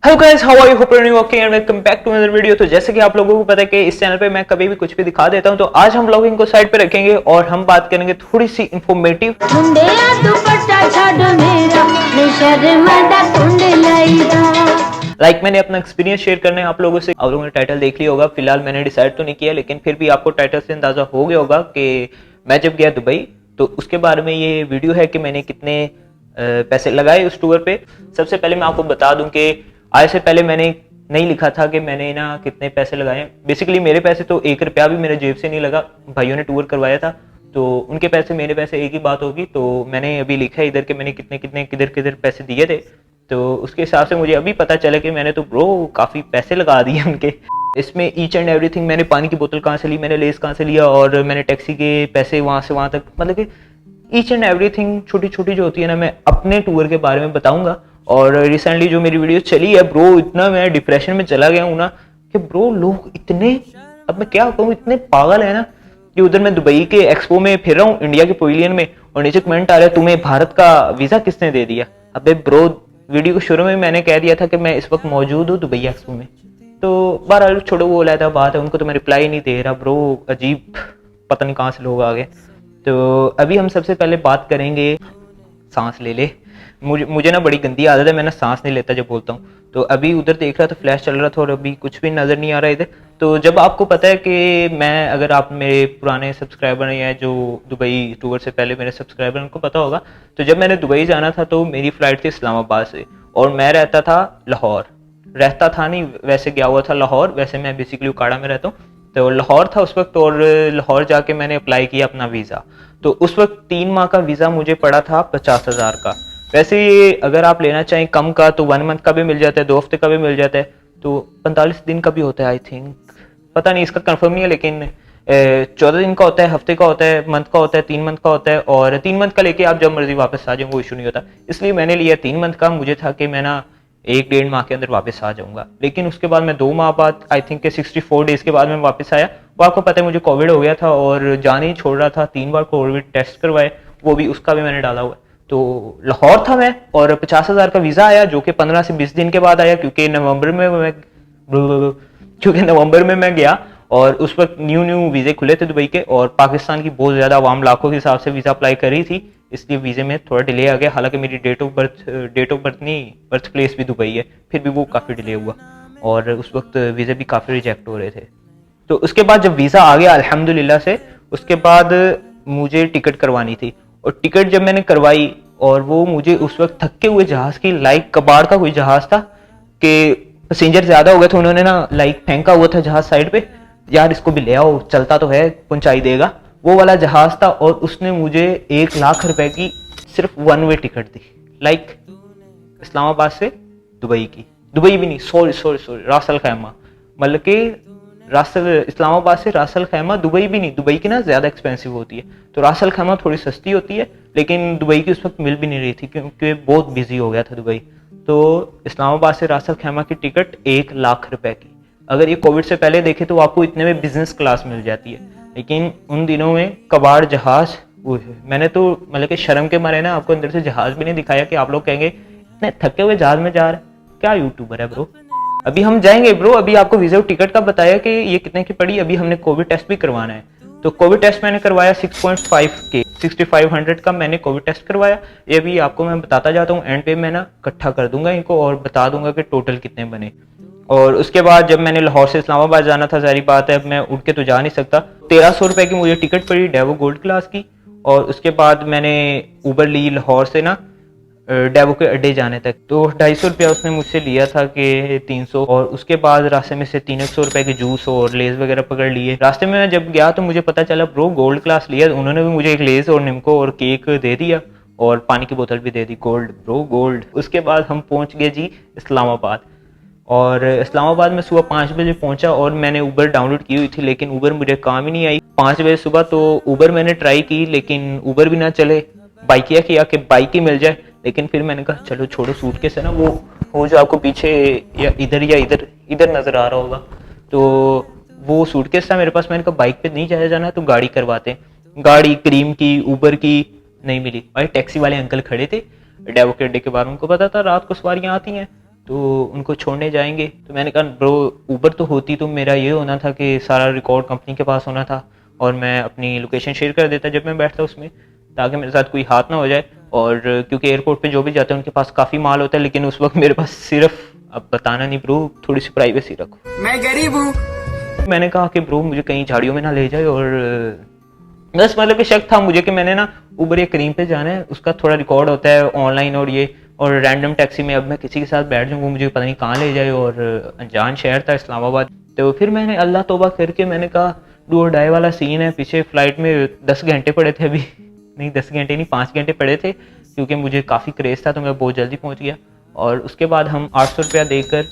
Hello guys, how are you? Hope you are okay and welcome back to another video. तो जैसे कि आप लोगों को पता है कि इस चैनल पे मैं कभी भी कुछ भी दिखा देता हूं, तो आज हम ब्लॉगिंग को साइड पे रखेंगे और हम बात करेंगे थोड़ी सी इंफॉर्मेटिव। मैंने अपना एक्सपीरियंस शेयर करना है आप लोगों से। आप लोगों ने टाइटल देख लिया होगा, फिलहाल मैंने डिसाइड तो नहीं किया, लेकिन फिर भी आपको टाइटल से अंदाजा हो गया होगा कि मैं जब गया दुबई तो उसके बारे में ये वीडियो है कि मैंने कितने पैसे लगाए उस टूर पे। सबसे पहले मैं आपको बता दूं कि आज से पहले मैंने नहीं लिखा था कि मैंने ना कितने पैसे लगाए। बेसिकली मेरे पैसे तो 1 रुपया भी मेरे जेब से नहीं लगा, भाइयों ने टूर करवाया था तो उनके पैसे मेरे पैसे एक ही बात होगी। तो मैंने अभी लिखा है इधर के मैंने कितने कितने किधर किधर पैसे दिए थे, तो उसके हिसाब से मुझे अभी पता चला कि मैंने तो ब्रो काफ़ी पैसे लगा दिए उनके। इसमें ईच एंड एवरीथिंग, मैंने पानी की बोतल कहाँ से ली, मैंने लेस कहाँ से लिया, और मैंने टैक्सी के पैसे वहाँ से वहाँ तक, मतलब कि ईच एंड एवरीथिंग छोटी छोटी जो होती है ना, मैं अपने टूर के बारे में बताऊंगा। और रिसेंटली जो मेरी वीडियो चली है ब्रो, इतना मैं डिप्रेशन में चला गया हूँ ना कि ब्रो लोग इतने, अब मैं क्या कहूँ, इतने पागल है ना कि उधर मैं दुबई के एक्सपो में फिर रहा हूँ, इंडिया के पवेलियन में, और नीचे कमेंट आ रहा है तुम्हें भारत का वीजा किसने दे दिया। अबे ब्रो, वीडियो को शुरू में मैंने कह दिया था कि मैं इस वक्त मौजूद हूँ दुबई एक्सपो में। तो बहरहाल छोड़ो, वो अलग बात है, उनको तो मैं रिप्लाई नहीं दे रहा ब्रो, अजीब पता नहीं कहाँ से लोग आ गए। तो अभी हम सबसे पहले बात करेंगे, सांस ले ले। मुझे ना बड़ी गंदी आदत है, मैं ना सांस नहीं लेता जब बोलता हूँ। तो अभी उधर देख रहा था, फ्लैश चल रहा था और अभी कुछ भी नज़र नहीं आ रहा इधर। तो जब आपको पता है कि मैं, अगर आप मेरे पुराने सब्सक्राइबर हैं या जो दुबई टूर से पहले मेरे सब्सक्राइबर, उनको पता होगा, तो जब मैंने दुबई जाना था तो मेरी फ़्लाइट थी इस्लामाबाद से और मैं रहता था लाहौर। रहता था नहीं, वैसे गया हुआ था लाहौर, वैसे मैं बेसिकली उकाड़ा में रहता हूँ। तो लाहौर था उस वक्त, और लाहौर जाके मैंने अप्लाई किया अपना वीज़ा। तो उस वक्त 3 माह का वीज़ा मुझे पड़ा था 50,000 का। वैसे अगर आप लेना चाहें कम का तो 1 मंथ का भी मिल जाता है, 2 हफ्ते का भी मिल जाता है, तो 45 दिन का भी होता है आई थिंक, पता नहीं, इसका कंफर्म नहीं है, लेकिन 14 दिन का होता है, हफ्ते का होता है, मंथ का होता है, 3 मंथ का होता है। और 3 मंथ का लेके आप जब मर्जी वापस आ जाए, वो इशू नहीं होता। इसलिए मैंने लिया 3 मंथ का। मुझे था कि मैं ना 1 डेढ़ माह के अंदर वापस आ जाऊंगा, लेकिन उसके बाद मैं 2 माह बाद, आई थिंक के 64 डेज के बाद मैं वापस आया। वो आपको पता है मुझे कोविड हो गया था और जाने ही छोड़ रहा था, 3 बार कोविड टेस्ट करवाए, वो भी, उसका भी मैंने डाला हुआ है। तो लाहौर था मैं, और 50,000 का वीज़ा आया जो कि 15 से 20 दिन के बाद आया, क्योंकि नवंबर में मैं गया और उस वक्त न्यू वीज़े खुले थे दुबई के, और पाकिस्तान की बहुत ज़्यादा आवाम लाखों के हिसाब से वीज़ा अप्लाई कर रही थी, इसलिए वीज़े में थोड़ा डिले आ गया। हालांकि मेरी डेट ऑफ बर्थ नहीं, बर्थ प्लेस भी दुबई है, फिर भी वो काफ़ी डिले हुआ और उस वक्त वीज़े भी काफ़ी रिजेक्ट हो रहे थे। तो उसके बाद जब वीज़ा आ गया अल्हम्दुलिल्लाह से, उसके बाद मुझे टिकट करवानी थी, और टिकट जब मैंने करवाई, और वो मुझे उस वक्त थके हुए जहाज़ की, लाइक कबाड़ का कोई जहाज़ था कि पैसेंजर ज़्यादा हो गए थे, उन्होंने ना लाइक फेंका हुआ था जहाज़ साइड पे, यार इसको भी ले आओ, चलता तो है, पहुंचाई देगा, वो वाला जहाज़ था। और उसने मुझे 1 लाख रुपए की सिर्फ 1 वे टिकट दी, लाइक इस्लामाबाद से दुबई की, दुबई भी नहीं, सॉरी रास अल खैमा, मतलब कि इस्लामाबाद से रास अल खैमा, दुबई भी नहीं, दुबई की ना ज़्यादा एक्सपेंसिव होती है, तो रास अल खैमा थोड़ी सस्ती होती है, लेकिन दुबई की उस वक्त मिल भी नहीं रही थी क्योंकि बहुत बिजी हो गया था दुबई। तो इस्लामाबाद से रास अल खैमा की टिकट 1 लाख रुपए की। अगर ये कोविड से पहले देखे तो आपको इतने में बिजनेस क्लास मिल जाती है, लेकिन उन दिनों में कबाड़ जहाज, वो है, मैंने तो मतलब कि शर्म के मारे ना आपको अंदर से जहाज भी नहीं दिखाया कि आप लोग कहेंगे इतने थके हुए जहाज में जा रहे हैं, क्या यूट्यूबर है ब्रो। अभी हम जाएंगे ब्रो, अभी आपको वीजा टिकट का बताया कि ये कितने की पड़ी। अभी हमने कोविड टेस्ट भी करवाना है, तो कोविड टेस्ट मैंने करवाया 6.5 के 6500 का मैंने कोविड टेस्ट करवाया। ये भी आपको मैं बताता जाता हूँ, एंड पे मैं ना इकट्ठा कर दूंगा इनको और बता दूंगा कि टोटल कितने बने। और उसके बाद जब मैंने लाहौर से इस्लामाबाद जाना था, सारी बात है, अब मैं उठ के तो जा नहीं सकता, 1300 रुपए की मुझे टिकट पड़ी डेवो गोल्ड क्लास की। और उसके बाद मैंने उबर ली लाहौर से ना डेवो के अड्डे जाने तक, तो 250 रुपया उसने मुझसे लिया था कि 300। और उसके बाद रास्ते में से 300 रुपए के जूस और लेज वगैरह पकड़ लिए। रास्ते में मैं जब गया तो मुझे पता चला ब्रो गोल्ड क्लास लिया, उन्होंने भी मुझे एक लेज और निम्को और केक दे दिया और पानी की बोतल भी दे दी, गोल्ड ब्रो गोल्ड। उसके बाद हम पहुंच गए जी इस्लामाबाद, और इस्लामाबाद में सुबह 5 बजे पहुंचा, और मैंने उबर डाउनलोड की हुई थी, लेकिन उबर मुझे काम ही नहीं आई 5 बजे सुबह। तो उबर मैंने ट्राई की, लेकिन उबर भी ना चले, बाइकिया किया कि बाइक ही मिल जाए, लेकिन फिर मैंने कहा चलो छोड़ो, सूटकेस है ना, वो जो आपको पीछे या इधर इधर नजर आ रहा होगा, तो वो सूटकेस था मेरे पास। मैंने कहा बाइक पे नहीं जाया जाना तो गाड़ी करवाते हैं। गाड़ी क्रीम की, उबर की नहीं मिली भाई। टैक्सी वाले अंकल खड़े थे डेवो के अड्डे के बाहर, उनको पता था रात को सवारियां आती हैं, तो उनको छोड़ने जाएंगे। तो मैंने कहा ब्रो ऊबर तो होती तो मेरा ये होना था कि सारा रिकॉर्ड कंपनी के पास होना था और मैं अपनी लोकेशन शेयर कर देता जब मैं बैठता उसमें, ताकि मेरे साथ कोई हाथ ना हो जाए। और क्योंकि एयरपोर्ट पे जो भी जाते हैं उनके पास काफ़ी माल होता है, लेकिन उस वक्त मेरे पास सिर्फ, अब बताना नहीं ब्रो, थोड़ी सी प्राइवेसी रखो, मैं गरीब हूँ। मैंने कहा कि ब्रो मुझे कहीं झाड़ियों में ना ले जाए, और बस मतलब कि शक था मुझे कि मैंने ना उबर या करीम पे जाना है, उसका थोड़ा रिकॉर्ड होता है ऑनलाइन और ये, और रैंडम टैक्सी में अब मैं किसी के साथ बैठ जाऊँ वो मुझे पता नहीं कहाँ ले जाए, और अनजान शहर था इस्लामाबाद। तो फिर मैंने अल्लाह तौबा करके मैंने कहा डू और डाई वाला सीन है, पीछे फ्लाइट में 10 घंटे पड़े थे अभी नहीं 10 घंटे नहीं 5 घंटे पड़े थे, क्योंकि मुझे काफ़ी क्रेज था तो मैं बहुत जल्दी पहुँच गया। और उसके बाद हम 800 रुपया देकर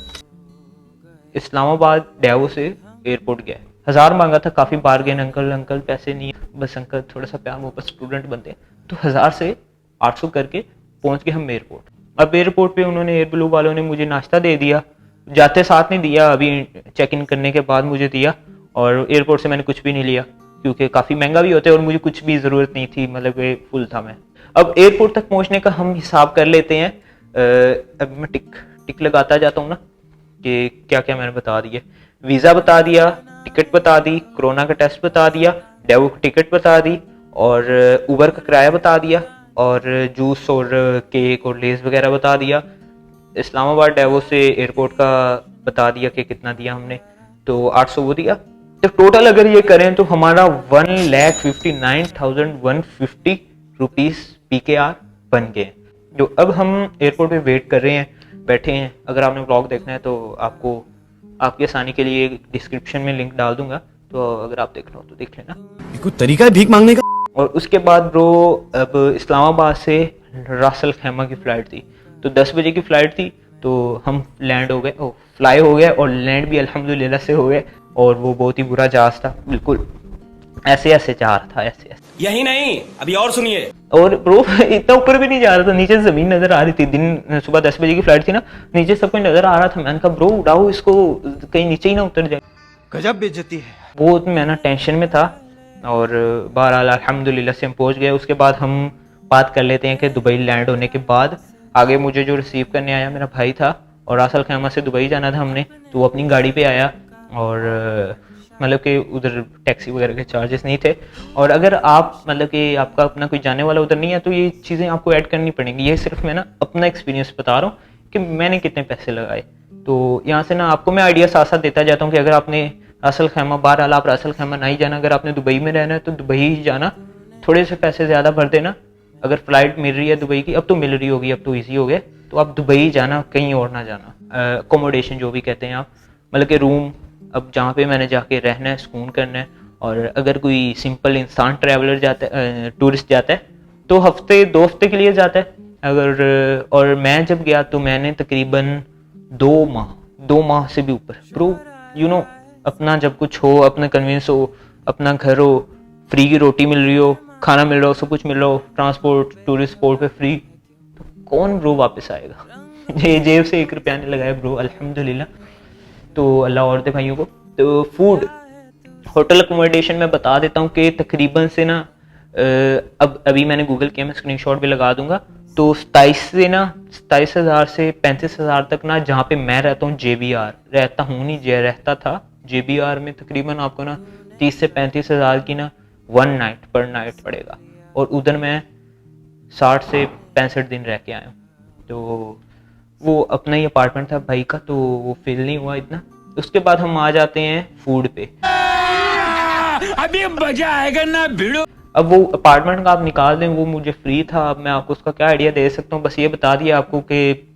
इस्लामाबाद डेवो से एयरपोर्ट गए। 1000 मांगा था, काफ़ी बार्गेन, अंकल पैसे नहीं है, बस अंकल थोड़ा सा प्यार मोहब्बत, स्टूडेंट बनते हैं। तो 1000 से 800 करके पहुंच गए हम एयरपोर्ट। अब एयरपोर्ट पे उन्होंने, एयर ब्लू वालों ने मुझे नाश्ता दे दिया, जाते साथ नहीं दिया, अभी चेक इन करने के बाद मुझे दिया, और एयरपोर्ट से मैंने कुछ भी नहीं लिया क्योंकि काफ़ी महंगा भी होता है और मुझे कुछ भी ज़रूरत नहीं थी, मतलब फुल था मैं। अब एयरपोर्ट तक पहुंचने का हम हिसाब कर लेते हैं। अब मैं टिक लगाता जाता हूँ ना कि क्या क्या मैंने बता दिया। वीज़ा बता दिया, टिकट बता दी, कोरोना का टेस्ट बता दिया, डेवो की टिकट बता दी, और उबर का किराया बता दिया, और जूस और केक और लेस वगैरह बता दिया। इस्लामाबाद डेवो से एयरपोर्ट का बता दिया कि कितना दिया हमने, तो 800 वो दिया। तो टोटल अगर ये करें तो हमारा 1,59,150 रुपीज़ PKR बन गए। जो अब हम एयरपोर्ट पे वेट कर रहे हैं, बैठे हैं। अगर आपने व्लॉग देखना है तो आपको आपकी आसानी के लिए डिस्क्रिप्शन में लिंक डाल दूंगा, तो अगर आप देखना हो तो देख लेना। कोई तरीका है भीख मांगने का? और उसके बाद ब्रो अब इस्लामाबाद से रास अल खैमा की फ़्लाइट थी, तो 10 बजे की फ़्लाइट थी, तो हम लैंड हो गए, फ्लाई हो गए, और लैंड भी अल्हम्दुलिल्लाह से हो गए। और वो बहुत ही बुरा जहाज था, बिल्कुल ऐसे ऐसे जा रहा था, ऐसे ऐसे। यही नहीं, अभी और सुनिए। और ब्रो इतना ऊपर भी नहीं जा रहा था, नीचे से जमीन नजर आ रही थी। दिन सुबह 10 बजे की फ्लाइट थी ना, नीचे सब कुछ नजर आ रहा था। मैंने कहा ब्रो उड़ाओ इसको, कहीं नीचे ही ना उतर जाए। गजब बेइज्जती है। बहुत मैं ना टेंशन में था, और बहरहाल अल्हम्दुलिल्लाह से हम पहुंच गए। उसके बाद हम बात कर लेते हैं कि दुबई लैंड होने के बाद आगे मुझे जो रिसीव करने आया मेरा भाई था, और रास अल खैमा से दुबई जाना था हमने, तो वो अपनी गाड़ी पे आया, और मतलब कि उधर टैक्सी वगैरह के चार्जेस नहीं थे। और अगर आप मतलब कि आपका अपना कोई जाने वाला उधर नहीं है तो ये चीज़ें आपको ऐड करनी पड़ेंगी। ये सिर्फ मैं ना अपना एक्सपीरियंस बता रहा हूँ कि मैंने कितने पैसे लगाए। तो यहाँ से ना आपको मैं आइडिया साथ साथ देता जाता हूँ कि अगर आपने रास अल खैमा, बहरहाल आप रास अल खैमा नहीं जाना, अगर आपने दुबई में रहना है तो दुबई ही जाना, थोड़े से पैसे ज़्यादा भर देना। अगर फ्लाइट मिल रही है दुबई की, अब तो मिल रही होगी, अब तो ईजी हो गया, तो आप दुबई जाना, कहीं और ना जाना। अकोमोडेशन जो भी कहते हैं आप, मतलब कि रूम, अब जहाँ पे मैंने जाके रहना है, सुकून करना है। और अगर कोई सिंपल इंसान ट्रैवलर जाता है, टूरिस्ट जाता है, तो हफ्ते 2 हफ्ते के लिए जाता है अगर। और मैं जब गया तो मैंने तकरीबन 2 माह से भी ऊपर प्रो अपना जब कुछ हो, अपना कन्वींस हो, अपना घर हो, फ्री की रोटी मिल रही हो, खाना मिल रहा हो, सब कुछ मिल रहा हो, ट्रांसपोर्ट टूरिस्ट स्पोर्ट पे फ्री, तो कौन ब्रो वापस आएगा? ये जेब से 1 रुपया नहीं लगाया ब्रो, अल्हम्दुलिल्लाह। तो अल्लाह और दे भाइयों को। तो फूड, होटल अकोमोडेशन में बता देता हूँ कि तकरीबन से ना अब अभी मैंने गूगल किया, मैं स्क्रीनशॉट भी लगा दूंगा। तो 27,000 से 35,000 तक ना, जहाँ पे मैं रहता हूँ JBR रहता हूँ, नहीं रहता था JBR में, तकरीबन आपको ना 30 से 35,000 की ना 1 नाइट पर नाइट पड़ेगा। और उधर मैं 60 से 65 दिन रह के आया हूँ। तो वो अपना ही अपार्टमेंट था भाई का, तो वो फील नहीं हुआ इतना। उसके बाद हम आ जाते हैं फूड पे। अभी मजा आएगा ना भिड़ो। अब वो अपार्टमेंट का आप निकाल दें, वो मुझे फ्री था। अब मैं आपको उसका क्या आइडिया दे सकता हूँ, बस ये बता दिया आपको कि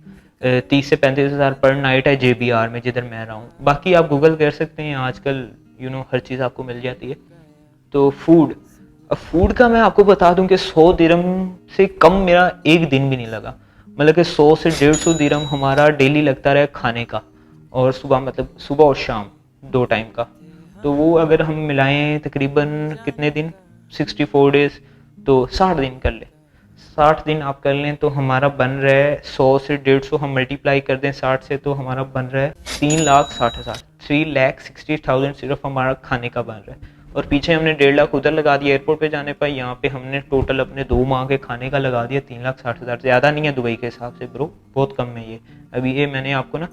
30 से 35,000 पर नाइट है JBR में, जिधर मैं रहा हूँ। बाकी आप गूगल कर सकते हैं, आजकल हर चीज़ आपको मिल जाती है। तो फूड, अब फूड का मैं आपको बता दूं कि 100 दिरहम से कम मेरा एक दिन भी नहीं लगा। मतलब कि 100 से 150 दिरहम हमारा डेली लगता रहा खाने का, और सुबह और शाम 2 टाइम का। तो वो अगर हम मिलाएं तकरीबन कितने दिन, 64 डेज, तो 60 दिन कर ले, 60 दिन आप कर लें तो हमारा बन रहा है 100 से 150, हम मल्टीप्लाई कर दें 60 से, तो हमारा बन रहा है 3,60,000, 3,60,000 सिर्फ हमारा खाने का बन रहा है। और पीछे हमने 1.5 लाख उधर लगा दिया एयरपोर्ट पे जाने पर। यहाँ पे हमने टोटल अपने 2 माह के खाने का लगा दिया 3,60,000। ज़्यादा नहीं है दुबई के हिसाब से ब्रो, बहुत कम है ये। अभी ये मैंने आपको ना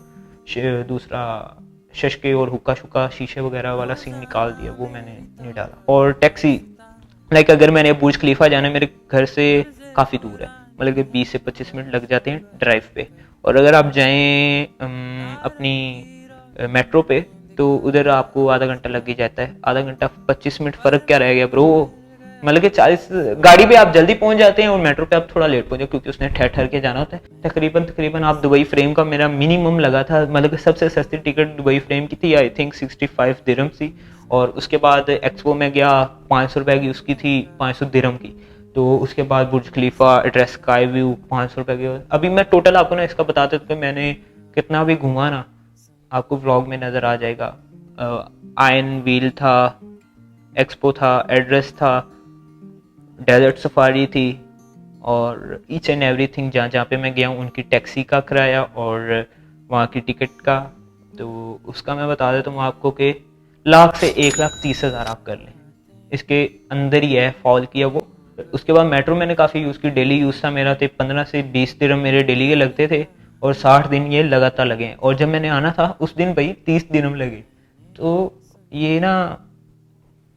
दूसरा शशके और हुक्का शुक्का शीशे वगैरह वाला सीन निकाल दिया, वो मैंने नहीं डाला। और टैक्सी लाइक अगर मैंने बुर्ज खलीफा जाना है, मेरे घर से काफ़ी दूर है, मतलब कि 20 से 25 मिनट लग जाते हैं ड्राइव पे। और अगर आप जाएं अपनी मेट्रो पे तो उधर आपको आधा घंटा लग ही जाता है। आधा घंटा 25 मिनट फ़र्क क्या रह गया ब्रो, मतलब कि 40 गाड़ी पे आप जल्दी पहुंच जाते हैं और मेट्रो पे आप थोड़ा लेट पहुंचे क्योंकि उसने ठहर ठहर के जाना होता है। तकरीबन आप दुबई फ्रेम का मेरा मिनिमम लगा था, मतलब कि सबसे सस्ती टिकट दुबई फ्रेम की थी, आई थिंक 65 दिरहम थी। और उसके बाद एक्सपो में गया 500 रुपये की उसकी थी, 500 दिरहम की। तो उसके बाद बुर्ज खलीफा, एड्रेस स्काई व्यू 500 रुपये की। अभी मैं टोटल आपको ना इसका बताते थे, मैंने कितना भी घूमा ना आपको व्लॉग में नज़र आ जाएगा। आयन व्हील था, एक्सपो था, एड्रेस था, डेजर्ट सफारी थी, और ईच एंड एवरीथिंग जहाँ जहाँ पे मैं गया हूँ उनकी टैक्सी का किराया और वहाँ की टिकट का, तो उसका मैं बता देता हूँ आपको कि लाख से 1,30,000 आप कर लें, इसके अंदर ही है फॉल किया वो। उसके बाद मेट्रो मैंने काफ़ी यूज़ की, डेली यूज़ था मेरा, तो 15 से 20 दिरहम मेरे डेली के लगते थे और 60 दिन ये लगातार लगे। और जब मैंने आना था उस दिन भाई 30 दिरहम लगे। तो ये ना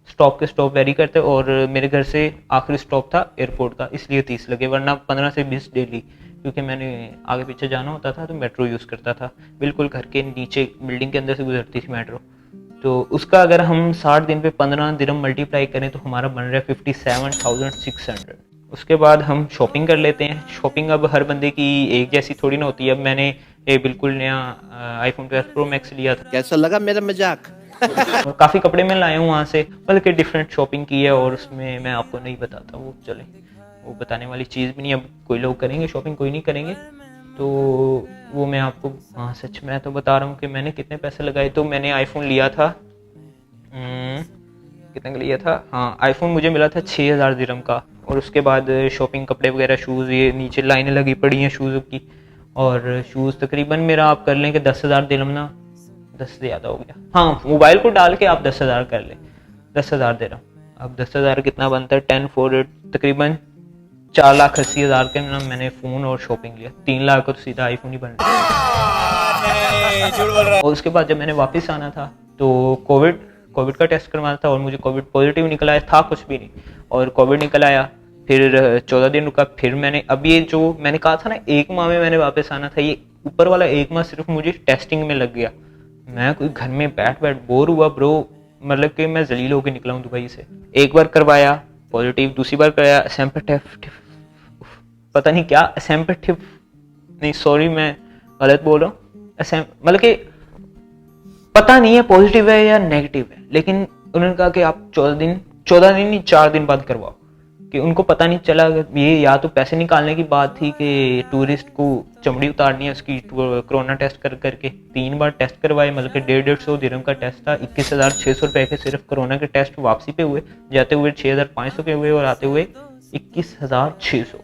स्टॉप के स्टॉप वेरी करते, और मेरे घर से आखिरी स्टॉप था एयरपोर्ट का, इसलिए 30 लगे, वरना 15 से 20 डेली, क्योंकि मैंने आगे पीछे जाना होता था तो मेट्रो यूज़ करता था। बिल्कुल घर के नीचे बिल्डिंग के अंदर से गुजरती थी मेट्रो। तो उसका अगर हम 60 दिन पे 15 दिरहम मल्टीप्लाई करें तो हमारा बन रहा है 57,600। उसके बाद हम शॉपिंग कर लेते हैं। शॉपिंग अब हर बंदे की एक जैसी थोड़ी ना होती है। अब मैंने एक बिल्कुल नया iPhone 12 Pro Max लिया था। कैसा लगा मेरा मजाक? और काफ़ी कपड़े मैं लाया हूँ वहाँ से, बल्कि डिफरेंट शॉपिंग की है, और उसमें मैं आपको नहीं बताता, वो चले वो बताने वाली चीज़ भी नहीं। अब कोई लोग करेंगे शॉपिंग, कोई नहीं करेंगे, तो वो मैं आपको, हाँ सच मैं तो बता रहा हूँ कि मैंने कितने पैसे लगाए। तो मैंने आईफोन लिया था, कितने का लिया था, हाँ आईफोन मुझे मिला था 6,000 दिरहम का। और उसके बाद शॉपिंग, कपड़े वगैरह, शूज़, ये नीचे लाइनें लगी पड़ी हैं शूज़ की, और शूज़ तकरीबन मेरा आप कर लें कि 10,000 दिरहम ना, 10 से ज़्यादा हो गया, हाँ मोबाइल को डाल के आप 10,000 कर लें, 10,000 दिरहम। अब 10,000 कितना बनता है, 10 4 8, तकरीबन 4,80,000 के ना मैंने फ़ोन और शॉपिंग लिया। 3 लाख को तो सीधा आईफोन ही बन रहा। और उसके बाद जब मैंने वापस आना था तो कोविड का टेस्ट करवाना था, और मुझे कोविड पॉजिटिव निकल आया था, कुछ भी नहीं, और कोविड निकल आया। फिर 14 दिन रुका, फिर मैंने, अब ये जो मैंने कहा था ना 1 माह में मैंने वापस आना था, ये ऊपर वाला 1 माह सिर्फ मुझे टेस्टिंग में लग गया। मैं कोई घर में बैठ बोर हुआ ब्रो, मतलब कि मैं जलील होकर निकला हूँ दुबई से। एक बार करवाया पॉजिटिव, दूसरी बार कराया एसिम्प्टोमेटिक, पता नहीं क्या एसिम्प्टोमेटिक, नहीं सॉरी मैं गलत बोल रहा हूँ, मतलब कि पता नहीं है पॉजिटिव है या नेगेटिव है, लेकिन उन्होंने कहा कि आप 14 दिन नहीं 4 दिन बाद करवाओ, कि उनको पता नहीं चला। ये या तो पैसे निकालने की बात थी कि टूरिस्ट को चमड़ी उतारनी है उसकी, कोरोना टेस्ट करके 3 बार टेस्ट करवाए, मतलब कि 150 दिरहम का टेस्ट था। 21,600 रुपये के सिर्फ कोरोना के टेस्ट वापसी पे हुए, जाते हुए 6,500 के हुए और आते हुए 21,600।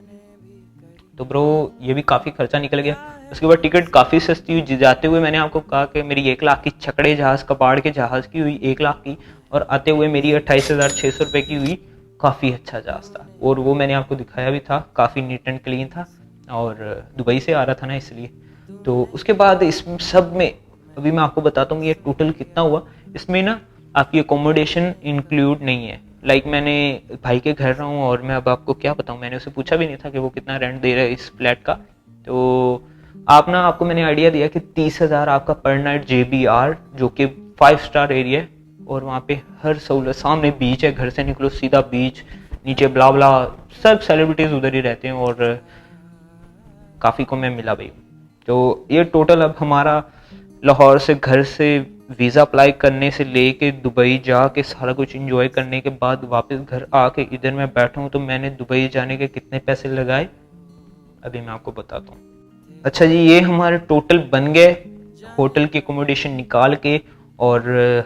तो ब्रो ये भी काफ़ी खर्चा निकल गया। उसके बाद टिकट काफ़ी सस्ती हुई, जाते हुए मैंने आपको कहा कि मेरी 1 लाख की छकड़े जहाज़, कबाड़ के जहाज़ की हुई 1 लाख की, और आते हुए मेरी 28,600 रुपये की हुई। काफ़ी अच्छा जहाज़ था, और वो मैंने आपको दिखाया भी था, काफ़ी नीट एंड क्लीन था, और दुबई से आ रहा था ना इसलिए। तो उसके बाद इस सब में अभी मैं आपको बताता हूँ ये टोटल कितना हुआ। इसमें ना आपकी अकोमोडेशन इंक्लूड नहीं है। लाइक मैंने भाई के घर रहा हूँ, और मैं अब आपको क्या बताऊँ, मैंने उसे पूछा भी नहीं था कि वो कितना रेंट दे रहा है इस फ्लैट का। तो आपको मैंने आइडिया दिया कि 30,000 आपका पर नाइट JBR, जो कि 5 स्टार एरिया है, और वहाँ पे हर सहूलत, सामने बीच है, घर से निकलो सीधा बीच, नीचे ब्ला ब्ला, सब सेलिब्रिटीज़ उधर ही रहते हैं, और काफ़ी को मैं मिला भाई। तो ये टोटल अब हमारा लाहौर से, घर से वीज़ा अप्लाई करने से लेके दुबई जाके सारा कुछ एंजॉय करने के बाद वापस घर आके इधर मैं बैठा हूँ, तो मैंने दुबई जाने के कितने पैसे लगाए अभी मैं आपको बताता हूँ। अच्छा जी, ये हमारे टोटल बन गए, होटल की अकोमोडेशन निकाल के, और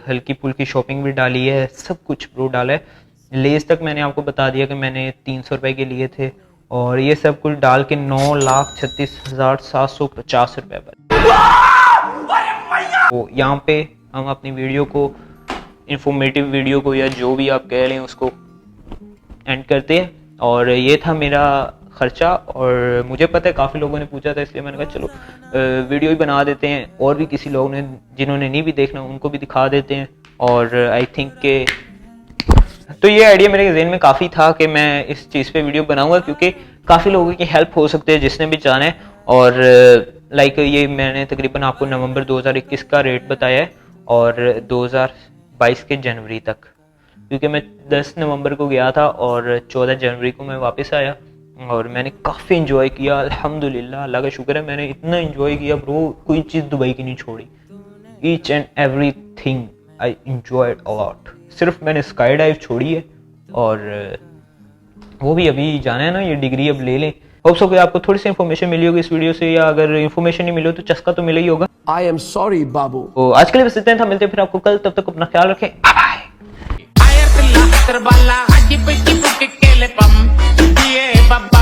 हल्की फुल्की शॉपिंग भी डाली है, सब कुछ ब्रो डाला है। लेस तक मैंने आपको बता दिया कि मैंने 300 रुपये के लिए थे, और ये सब कुछ डाल के 9,36,750 रुपये पर। तो यहाँ पे हम अपनी वीडियो को इंफॉर्मेटिव वीडियो को, या जो भी आप कह रहे हैं, उसको एंड करते हैं। और ये था मेरा खर्चा, और मुझे पता है काफ़ी लोगों ने पूछा था, इसलिए मैंने कहा चलो वीडियो ही बना देते हैं, और भी किसी लोगों ने जिन्होंने नहीं भी देखना उनको भी दिखा देते हैं। और आई थिंक के तो ये आइडिया मेरे जहन में काफ़ी था कि मैं इस चीज़ पे वीडियो बनाऊंगा, क्योंकि काफ़ी लोगों की हेल्प हो सकती है जिसने भी जाना है। और लाइक ये मैंने तकरीबन आपको नवंबर 2021 का रेट बताया है, और 2022 के जनवरी तक, क्योंकि मैं 10 नवंबर को गया था और 14 जनवरी को मैं वापस आया, और मैंने काफ़ी इंजॉय किया अल्हम्दुलिल्लाह। अल्लाह का शुक्र है, मैंने इतना इंजॉय किया ब्रो, कोई चीज़ दुबई की नहीं छोड़ी। Each and every thing I enjoyed a lot. सिर्फ मैंने स्काई डाइव छोड़ी है, और वो भी अभी जाना है ना, ये डिग्री अब ले लें। होप सो कि आपको थोड़ी सी इन्फॉर्मेशन मिली होगी इस वीडियो से, या अगर इन्फॉर्मेशन नहीं मिली हो तो चस्का तो मिला ही होगा। I am sorry, बाबू। तो आज के लिए बस इतना था, मिलते हैं फिर आपको कल, तब तक अपना ख्याल रखें, bye. Ayer la terbala, allí pe tipo que le pam, die baba.